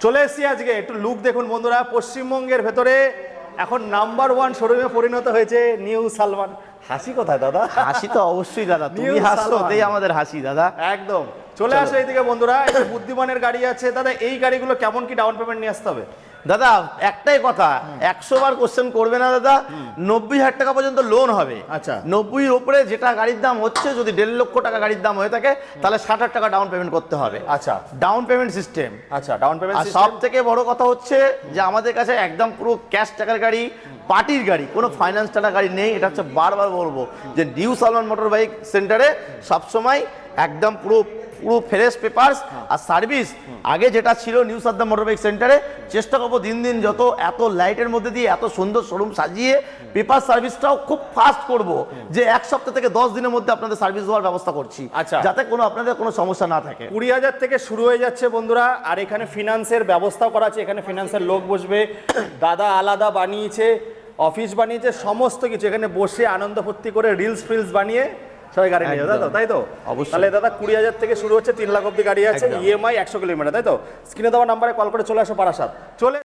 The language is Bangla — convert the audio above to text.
চলে এসেছি আজকে একটু লুক দেখুন বন্ধুরা, পশ্চিমবঙ্গের ভেতরে এখন নাম্বার 1 শোরুমে পরিণত হয়েছে নিউ সালমান। হাসি কোথায় দাদা? হাসি তো অবশ্যই দাদা, তুমি New হাসছো সালমান। ওতেই আমাদের হাসি দাদা। একদম চলে আসো এইদিকে বন্ধুরা। এটা বুদ্ধিমানের গাড়ি আছে দাদা, এই গাড়িগুলো কেমন কি ডাউন পেমেন্ট নিয়ে আসতে হবে? দাদা একটাই কথা, 100 বার কোশ্চেন করবে না দাদা, 90,000 টাকা পর্যন্ত লোন হবে। আচ্ছা। 90-এর উপরে যেটা গাড়ির দাম হচ্ছে, যদি 1.5 লক্ষ টাকা গাড়ির দাম হয়ে থাকে তাহলে 60,000 টাকা ডাউন পেমেন্ট করতে হবে। আচ্ছা। Down payment system. আচ্ছা, ডাউন পেমেন্ট আর সব থেকে বড় কথা হচ্ছে যে আমাদের কাছে একদম পুরো ক্যাশ টাকার গাড়ি, পার্টির গাড়ি, কোনো ফাইন্যান্স টাকার গাড়ি নেই। এটা হচ্ছে বারবার বলবো যে নিউ সালমান মোটর বাইক সেন্টারে সবসময় একদম পুরো ফ্রেশ পেপারস আর সার্ভিস আগে যেটা ছিল নিউ সাদ্দাম মোটর বাইক সেন্টারে। চেষ্টা করবো দিন দিন যত এত লাইটের মধ্যে দিয়ে এত সুন্দর শোরুম সাজিয়ে পেপার সার্ভিসটাও খুব ফাস্ট করব, যে 1 সপ্তাহ থেকে 10 দিনের মধ্যে আপনাদের সার্ভিস দেওয়ার ব্যবস্থা করছি। আচ্ছা। যাতে কোনো আপনাদের কোনো সমস্যা না থাকে। 20,000 থেকে শুরু হয়ে যাচ্ছে বন্ধুরা। আর এখানে ফিনান্সের ব্যবস্থাও করা আছে, এখানে ফিনান্সের লোক বসবে, দাদা আলাদা বানিয়েছে, অফিস বানিয়েছে, সমস্ত কিছু এখানে বসে আনন্দ ফুর্তি করে রিলস ফিলস বানিয়ে সবাই গাড়ি নিয়ে যাবে, তাই তো? অবশ্যই। তাহলে দাদা 20,000 থেকে শুরু হচ্ছে, 3 লাখ অব্দি গাড়ি আছে, ইএমআই 100 কিলোমিটার, তাই তো? স্ক্রিনে দেওয়া নাম্বারে কল করে চলে আসো বারাসাত। চলে